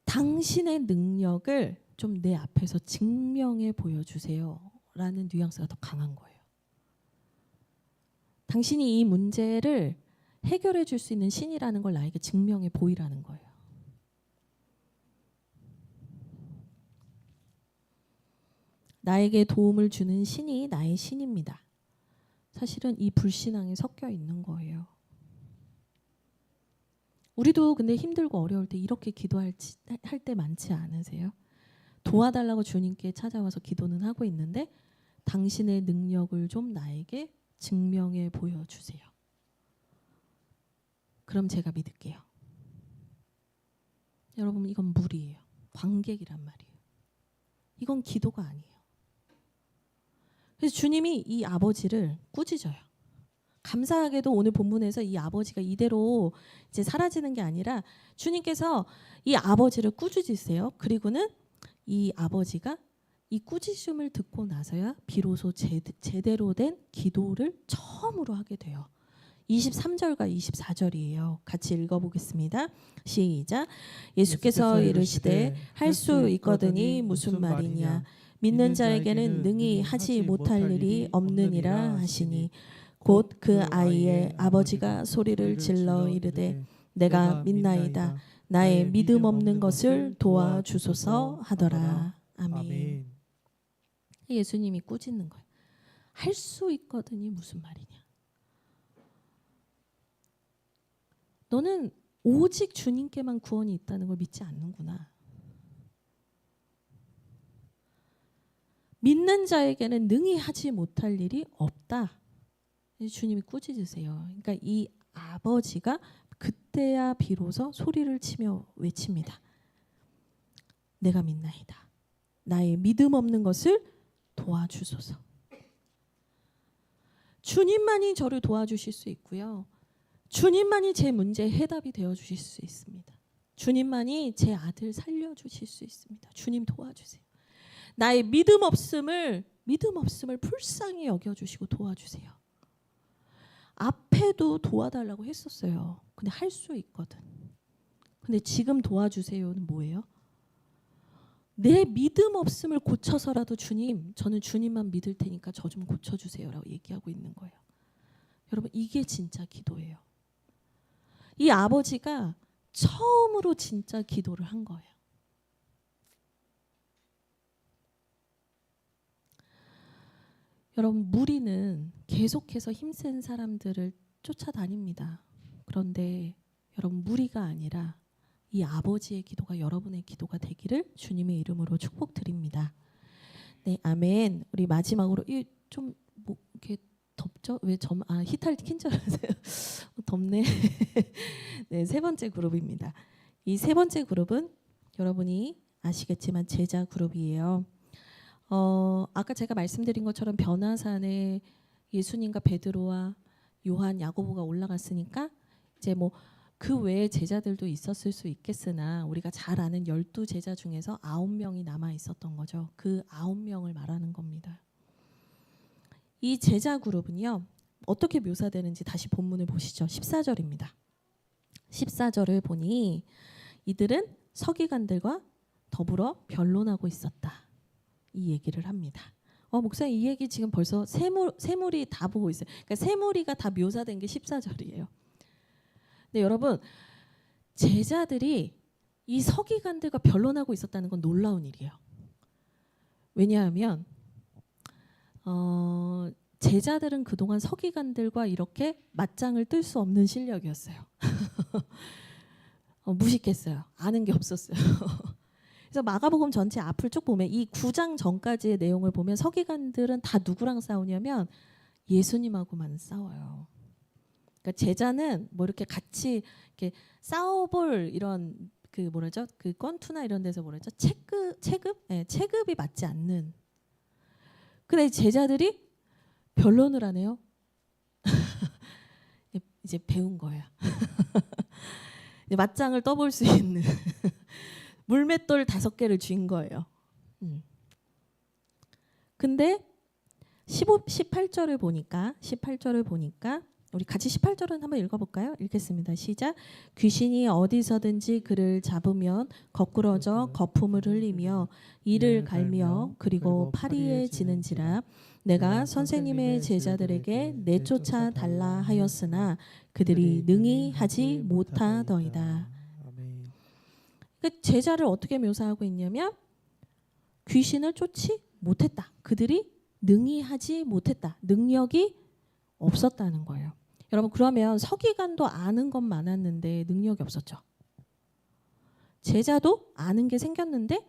당신의 능력을 좀 내 앞에서 증명해 보여주세요 라는 뉘앙스가 더 강한 거예요. 당신이 이 문제를 해결해 줄 수 있는 신이라는 걸 나에게 증명해 보이라는 거예요. 나에게 도움을 주는 신이 나의 신입니다. 사실은 이 불신앙이 섞여 있는 거예요. 우리도 근데 힘들고 어려울 때 이렇게 기도할 때 많지 않으세요? 도와달라고 주님께 찾아와서 기도는 하고 있는데 당신의 능력을 좀 나에게 증명해 보여주세요. 그럼 제가 믿을게요. 여러분, 이건 무리예요. 관객이란 말이에요. 이건 기도가 아니에요. 그래서 주님이 이 아버지를 꾸짖어요. 감사하게도 오늘 본문에서 이 아버지가 이대로 이제 사라지는 게 아니라 주님께서 이 아버지를 꾸짖으세요. 그리고는 이 아버지가 이 꾸짖음을 듣고 나서야 비로소 제대로 된 기도를 처음으로 하게 돼요. 23절과 24절이에요. 같이 읽어보겠습니다. 시작. 예수께서 이르시되 할 수 있거든이 무슨 말이냐. 믿는 자에게는 능히 하지 못할 일이 없느니라 하시니 곧 그 아이의 아버지가 소리를 질러 이르되 내가 믿나이다. 나의 믿음 없는 것을 도와주소서 하더라. 아멘. 예수님이 꾸짖는 거예요. 할 수 있거든이 무슨 말이냐. 너는 오직 주님께만 구원이 있다는 걸 믿지 않는구나. 믿는 자에게는 능히 하지 못할 일이 없다. 주님이 꾸짖으세요. 그러니까 이 아버지가 그때야 비로소 소리를 치며 외칩니다. 내가 믿나이다. 나의 믿음 없는 것을 도와주소서. 주님만이 저를 도와주실 수 있고요. 주님만이 제 문제의 해답이 되어주실 수 있습니다. 주님만이 제 아들 살려주실 수 있습니다. 주님 도와주세요. 나의 믿음 없음을 불쌍히 여겨주시고 도와주세요. 앞에도 도와달라고 했었어요. 근데 할 수 있거든. 근데 지금 도와주세요는 뭐예요? 내 믿음 없음을 고쳐서라도 주님, 저는 주님만 믿을 테니까 저 좀 고쳐주세요라고 얘기하고 있는 거예요. 여러분, 이게 진짜 기도예요. 이 아버지가 처음으로 진짜 기도를 한 거예요. 여러분, 무리는 계속해서 힘센 사람들을 쫓아다닙니다. 그런데 여러분, 무리가 아니라 이 아버지의 기도가 여러분의 기도가 되기를 주님의 이름으로 축복드립니다. 네, 아멘. 우리 마지막으로 좀 이렇게 덥죠? 왜 히타를 킨 줄 알았어요. 덥네. 네, 세 번째 그룹입니다. 이 세 번째 그룹은 여러분이 아시겠지만 제자 그룹이에요. 아까 제가 말씀드린 것처럼 변화산에 예수님과 베드로와 요한, 야고보가 올라갔으니까 이제 뭐 그 외에 제자들도 있었을 수 있겠으나 우리가 잘 아는 12제자 중에서 9명이 남아 있었던 거죠. 그 9명을 말하는 겁니다. 이 제자 그룹은요. 어떻게 묘사되는지 다시 본문을 보시죠. 14절입니다. 14절을 보니 이들은 서기관들과 더불어 변론하고 있었다. 이 얘기를 합니다. 목사님 이 얘기 지금 벌써 세무리 다 보고 있어요. 그러니까 세무리가 다 묘사된 게 14절이에요. 근데 여러분 제자들이 이 서기관들과 변론하고 있었다는 건 놀라운 일이에요. 왜냐하면 제자들은 그동안 서기관들과 이렇게 맞짱을 뜰 수 없는 실력이었어요. 무식했어요. 아는 게 없었어요. 그래서 마가복음 전체 앞을 쭉 보면 이 9장 전까지의 내용을 보면 서기관들은 다 누구랑 싸우냐면 예수님하고만 싸워요. 그러니까 제자는 뭐 이렇게 같이 이렇게 싸워볼 이런 그 뭐라죠? 그 건투나 이런 데서 뭐라죠? 체급? 네, 체급이 맞지 않는. 근데 제자들이 변론을 하네요. 이제 배운 거예요. 맞짱을 떠볼 수 있는 물맷돌 5개를 쥔 거예요. 근데 18절을 보니까 우리 같이 18절은 한번 읽어볼까요? 읽겠습니다. 시작. 귀신이 어디서든지 그를 잡으면 거꾸러져 거품을 흘리며 이를 갈며 그리고 파리에 지는지라 내가 선생님의 제자들에게 내쫓아 달라 하였으나 그들이 능히 하지 못하더이다. 제자를 어떻게 묘사하고 있냐면 귀신을 쫓지 못했다. 그들이 능히 하지 못했다. 능력이 없었다는 거예요. 여러분 그러면 서기관도 아는 건 많았는데 능력이 없었죠. 제자도 아는 게 생겼는데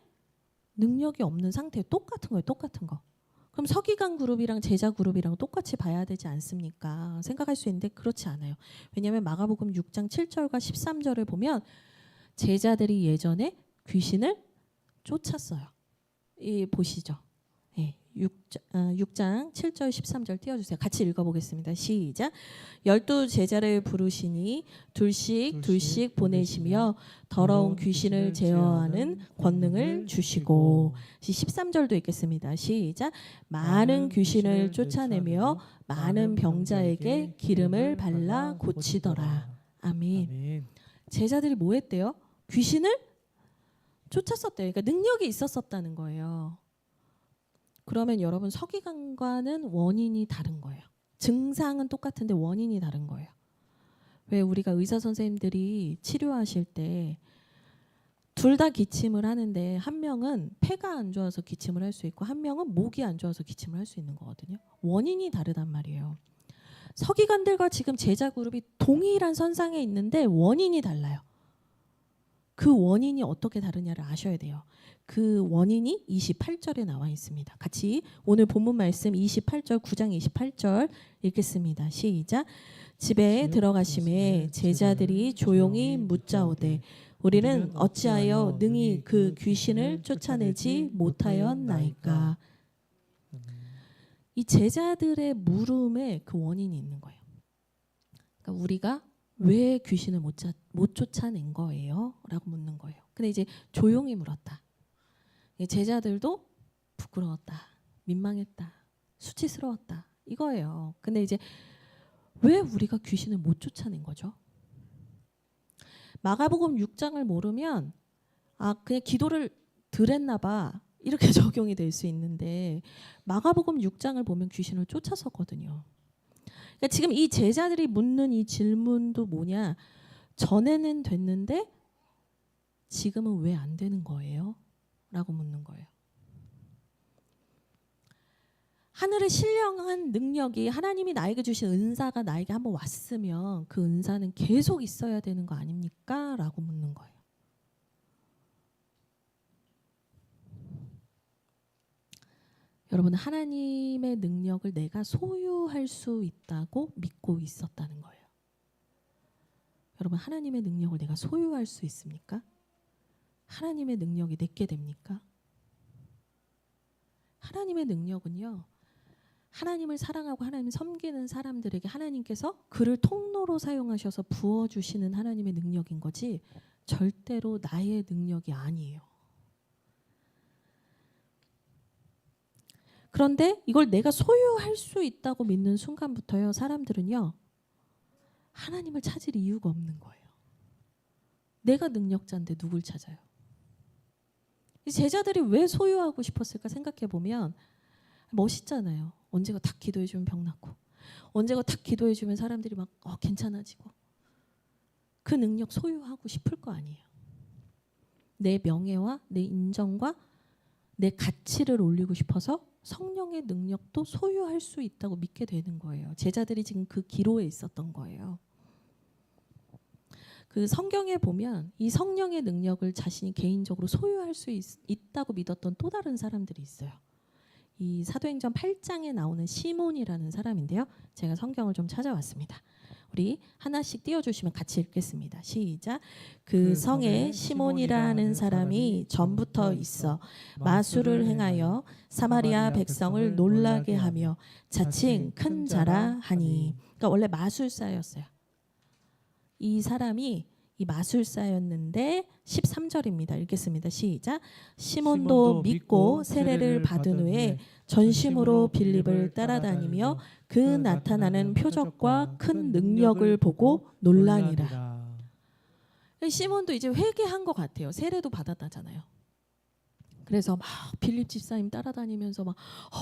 능력이 없는 상태. 똑같은 거예요. 똑같은 거. 그럼 서기관 그룹이랑 제자 그룹이랑 똑같이 봐야 되지 않습니까? 생각할 수 있는데 그렇지 않아요. 왜냐하면 마가복음 6장 7절과 13절을 보면 제자들이 예전에 귀신을 쫓았어요. 보시죠. 6장 7절 13절 띄워주세요. 같이 읽어보겠습니다. 시작. 12제자를 부르시니 둘씩 보내시며 더러운 귀신을 제어하는 권능을 주시고 13절도 읽겠습니다. 시작. 많은 귀신을 쫓아내며 많은 병자에게 기름을 발라 고치더라. 아멘. 제자들이 뭐 했대요? 귀신을 쫓았었대요. 그러니까 능력이 있었었다는 거예요. 그러면 여러분 서기관과는 원인이 다른 거예요. 증상은 똑같은데 원인이 다른 거예요. 왜 우리가 의사 선생님들이 치료하실 때 둘 다 기침을 하는데 한 명은 폐가 안 좋아서 기침을 할 수 있고 한 명은 목이 안 좋아서 기침을 할 수 있는 거거든요. 원인이 다르단 말이에요. 서기관들과 지금 제자 그룹이 동일한 선상에 있는데 원인이 달라요. 그 원인이 어떻게 다르냐를 아셔야 돼요. 그 원인이 28절에 나와 있습니다. 같이 오늘 본문 말씀 28절 9장 28절 읽겠습니다. 시작. 집에 들어가심에 제자들이 조용히 묻자오되 우리는 어찌하여 능히 그 귀신을 쫓아내지 못하였나이까. 이 제자들의 물음에 그 원인이 있는 거예요. 그러니까 우리가 왜 귀신을 못 쫓아낸 거예요? 라고 묻는 거예요. 근데 이제 조용히 물었다. 제자들도 부끄러웠다. 민망했다. 수치스러웠다. 이거예요. 근데 이제 왜 우리가 귀신을 못 쫓아낸 거죠? 마가복음 6장을 모르면 그냥 기도를 덜 했나 봐. 이렇게 적용이 될 수 있는데 마가복음 6장을 보면 귀신을 쫓았었거든요. 그러니까 지금 이 제자들이 묻는 이 질문도 뭐냐? 전에는 됐는데 지금은 왜 안 되는 거예요? 라고 묻는 거예요. 하늘의 신령한 능력이 하나님이 나에게 주신 은사가 나에게 한번 왔으면 그 은사는 계속 있어야 되는 거 아닙니까? 라고 묻는 거예요. 여러분, 하나님의 능력을 내가 소유할 수 있다고 믿고 있었다는 거예요. 여러분, 하나님의 능력을 내가 소유할 수 있습니까? 하나님의 능력이 내게 됩니까? 하나님의 능력은요, 하나님을 사랑하고 하나님을 섬기는 사람들에게 하나님께서 그를 통로로 사용하셔서 부어주시는 하나님의 능력인 거지 절대로 나의 능력이 아니에요. 그런데 이걸 내가 소유할 수 있다고 믿는 순간부터요, 사람들은요, 하나님을 찾을 이유가 없는 거예요. 내가 능력자인데 누굴 찾아요? 이 제자들이 왜 소유하고 싶었을까 생각해 보면 멋있잖아요. 언제가 딱 기도해 주면 병 낫고, 언제가 딱 기도해 주면 사람들이 막 괜찮아지고, 그 능력 소유하고 싶을 거 아니에요. 내 명예와 내 인정과 내 가치를 올리고 싶어서 성령의 능력도 소유할 수 있다고 믿게 되는 거예요. 제자들이 지금 그 기로에 있었던 거예요. 그 성경에 보면 이 성령의 능력을 자신이 개인적으로 소유할 수 있다고 믿었던 또 다른 사람들이 있어요. 이 사도행전 8장에 나오는 시몬이라는 사람인데요. 제가 성경을 좀 찾아왔습니다. 우리 하나씩 띄워주시면 같이 읽겠습니다. 시작. 그 성에 시몬이라는 사람이 전부터 있어 마술을 행하여 사마리아 백성을 놀라게 하며 자칭 큰 자라 하니. 그러니까 원래 마술사였어요. 이 사람이 이 마술사였는데 13절입니다. 읽겠습니다. 시작. 시몬도 믿고 세례를 받은 후에 전심으로 빌립을 따라다니며 그 나타나는 표적과 큰 능력을 보고 놀라니라. 시몬도 이제 회개한 것 같아요. 세례도 받았다잖아요. 그래서 막 빌립 집사님 따라다니면서 막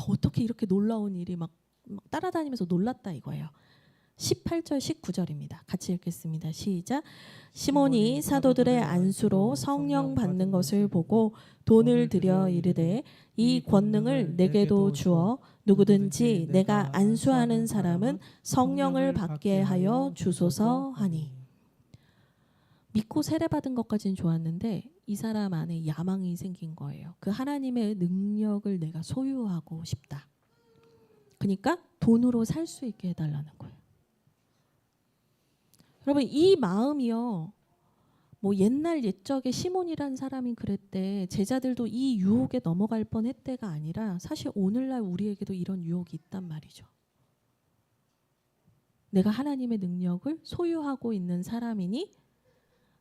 어떻게 이렇게 놀라운 일이 막 따라다니면서 놀랐다 이거예요. 18절 19절입니다. 같이 읽겠습니다. 시작. 시몬이 사도들의 안수로 성령 받는 것을 보고 돈을 들여 이르되 이 권능을 내게도 주어 누구든지 내가 안수하는 사람은 성령을 받게 하여 주소서 하니. 믿고 세례받은 것까지는 좋았는데 이 사람 안에 야망이 생긴 거예요. 그 하나님의 능력을 내가 소유하고 싶다. 그러니까 돈으로 살 수 있게 해달라는 거예요. 여러분, 이 마음이요, 뭐 옛날 옛적에 시몬이라는 사람이 그랬대. 제자들도 이 유혹에 넘어갈 뻔했대가 아니라 사실 오늘날 우리에게도 이런 유혹이 있단 말이죠. 내가 하나님의 능력을 소유하고 있는 사람이니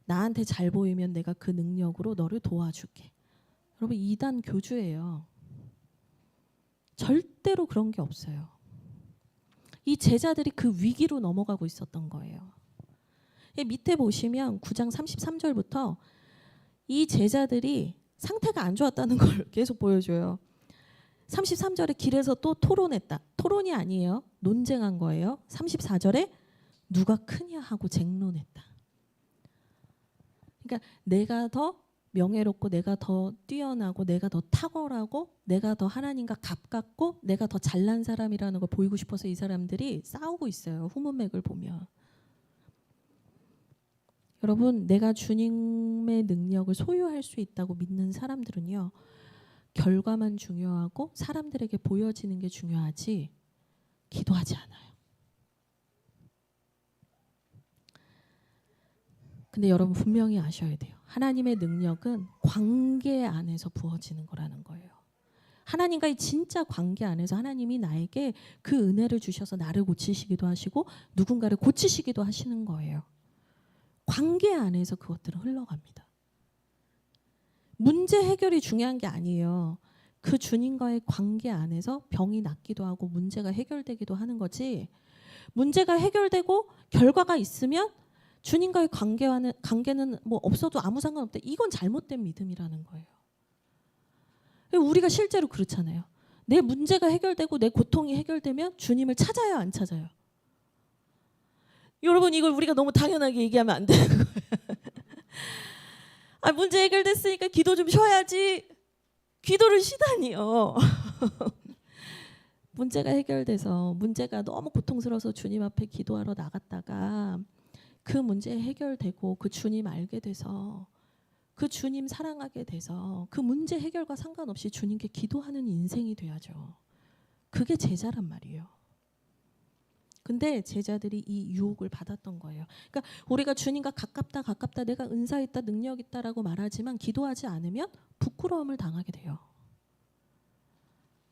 나한테 잘 보이면 내가 그 능력으로 너를 도와줄게. 여러분, 이단 교주예요. 절대로 그런 게 없어요. 이 제자들이 그 위기로 넘어가고 있었던 거예요. 밑에 보시면 9장 33절부터 이 제자들이 상태가 안 좋았다는 걸 계속 보여줘요. 33절에 길에서 또 토론했다. 토론이 아니에요. 논쟁한 거예요. 34절에 누가 크냐 하고 쟁론했다. 그러니까 내가 더 명예롭고 내가 더 뛰어나고 내가 더 탁월하고 내가 더 하나님과 가깝고 내가 더 잘난 사람이라는 걸 보이고 싶어서 이 사람들이 싸우고 있어요. 후문맥을 보면. 여러분, 내가 주님의 능력을 소유할 수 있다고 믿는 사람들은요, 결과만 중요하고 사람들에게 보여지는 게 중요하지 기도하지 않아요. 근데 여러분 분명히 아셔야 돼요. 하나님의 능력은 관계 안에서 부어지는 거라는 거예요. 하나님과의 진짜 관계 안에서 하나님이 나에게 그 은혜를 주셔서 나를 고치시기도 하시고 누군가를 고치시기도 하시는 거예요. 관계 안에서 그것들은 흘러갑니다. 문제 해결이 중요한 게 아니에요. 그 주님과의 관계 안에서 병이 낫기도 하고 문제가 해결되기도 하는 거지. 문제가 해결되고 결과가 있으면 주님과의 관계는 뭐 없어도 아무 상관없다. 이건 잘못된 믿음이라는 거예요. 우리가 실제로 그렇잖아요. 내 문제가 해결되고 내 고통이 해결되면 주님을 찾아요, 안 찾아요? 여러분, 이걸 우리가 너무 당연하게 얘기하면 안 되는 거예요. 문제 해결됐으니까 기도 좀 쉬어야지. 기도를 쉬다니요. 문제가 해결돼서 문제가 너무 고통스러워서 주님 앞에 기도하러 나갔다가 그 문제 해결되고 그 주님 알게 돼서 그 주님 사랑하게 돼서 그 문제 해결과 상관없이 주님께 기도하는 인생이 돼야죠. 그게 제자란 말이에요. 근데 제자들이 이 유혹을 받았던 거예요. 그러니까 우리가 주님과 가깝다 내가 은사 있다 능력 있다라고 말하지만 기도하지 않으면 부끄러움을 당하게 돼요.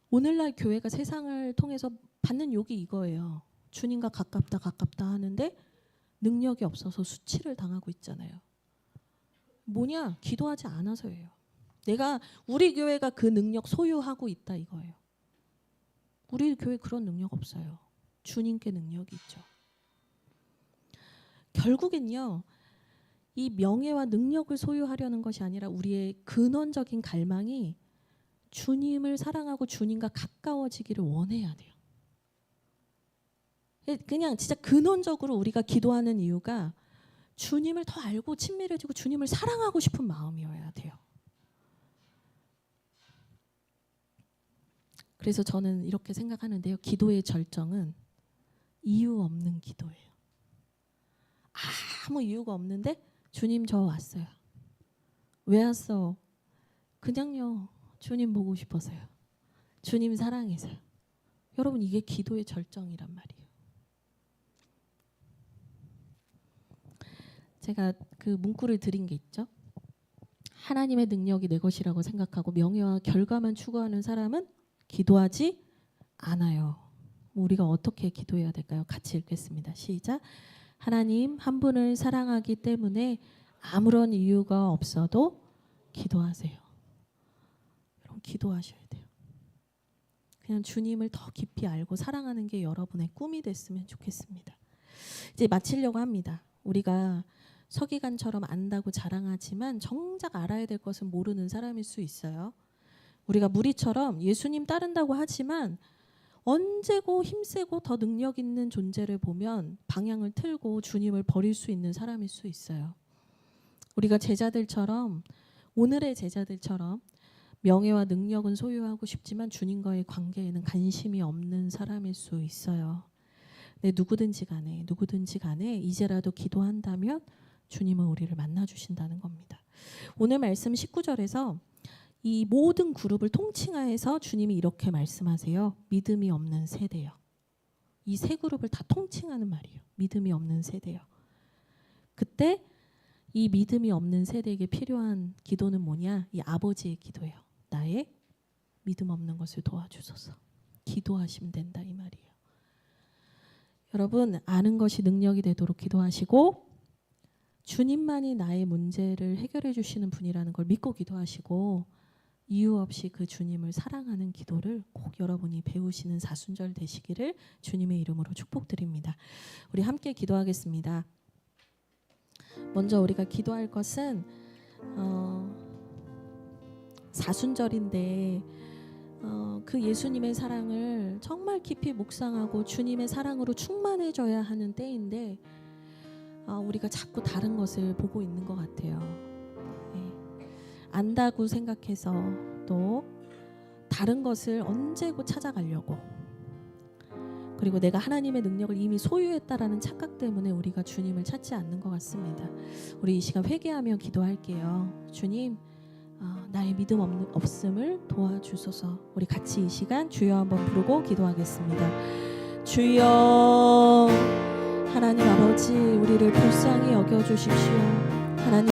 오늘날 교회가 세상을 통해서 받는 욕이 이거예요. 주님과 가깝다 하는데 능력이 없어서 수치를 당하고 있잖아요. 뭐냐? 기도하지 않아서예요. 우리 교회가 그 능력 소유하고 있다 이거예요. 우리 교회 그런 능력 없어요. 주님께 능력이 있죠. 결국엔요, 이 명예와 능력을 소유하려는 것이 아니라 우리의 근원적인 갈망이 주님을 사랑하고 주님과 가까워지기를 원해야 돼요. 그냥 진짜 근원적으로 우리가 기도하는 이유가 주님을 더 알고 친밀해지고 주님을 사랑하고 싶은 마음이어야 돼요. 그래서 저는 이렇게 생각하는데요. 기도의 절정은 이유 없는 기도예요. 아무 이유가 없는데 주님 저 왔어요. 왜 왔어? 그냥요. 주님 보고 싶어서요. 주님 사랑해서요. 여러분 이게 기도의 절정이란 말이에요. 제가 그 문구를 드린 게 있죠. 하나님의 능력이 내 것이라고 생각하고 명예와 결과만 추구하는 사람은 기도하지 않아요. 우리가 어떻게 기도해야 될까요? 같이 읽겠습니다. 시작. 하나님 한 분을 사랑하기 때문에 아무런 이유가 없어도 기도하세요. 여러분 기도하셔야 돼요. 그냥 주님을 더 깊이 알고 사랑하는 게 여러분의 꿈이 됐으면 좋겠습니다. 이제 마치려고 합니다. 우리가 서기관처럼 안다고 자랑하지만 정작 알아야 될 것은 모르는 사람일 수 있어요. 우리가 무리처럼 예수님 따른다고 하지만 언제고 힘세고 더 능력 있는 존재를 보면 방향을 틀고 주님을 버릴 수 있는 사람일 수 있어요. 우리가 제자들처럼 오늘의 제자들처럼 명예와 능력은 소유하고 싶지만 주님과의 관계에는 관심이 없는 사람일 수 있어요. 네, 누구든지 간에 이제라도 기도한다면 주님은 우리를 만나주신다는 겁니다. 오늘 말씀 19절에서 이 모든 그룹을 통칭하여서 주님이 이렇게 말씀하세요. 믿음이 없는 세대요. 이 세 그룹을 다 통칭하는 말이에요. 믿음이 없는 세대요. 그때 이 믿음이 없는 세대에게 필요한 기도는 뭐냐? 이 아버지의 기도예요. 나의 믿음 없는 것을 도와주소서. 기도하시면 된다 이 말이에요. 여러분 아는 것이 능력이 되도록 기도하시고 주님만이 나의 문제를 해결해 주시는 분이라는 걸 믿고 기도하시고 이유 없이 그 주님을 사랑하는 기도를 꼭 여러분이 배우시는 사순절 되시기를 주님의 이름으로 축복드립니다. 우리 함께 기도하겠습니다. 먼저 우리가 기도할 것은 사순절인데 그 예수님의 사랑을 정말 깊이 묵상하고 주님의 사랑으로 충만해져야 하는 때인데 우리가 자꾸 다른 것을 보고 있는 것 같아요. 안다고 생각해서 또 다른 것을 언제고 찾아가려고 그리고 내가 하나님의 능력을 이미 소유했다라는 착각 때문에 우리가 주님을 찾지 않는 것 같습니다. 우리 이 시간 회개하며 기도할게요. 주님 나의 믿음 없음을 도와주소서. 우리 같이 이 시간 주여 한번 부르고 기도하겠습니다. 주여 하나님 아버지 우리를 불쌍히 여겨주십시오. 하나님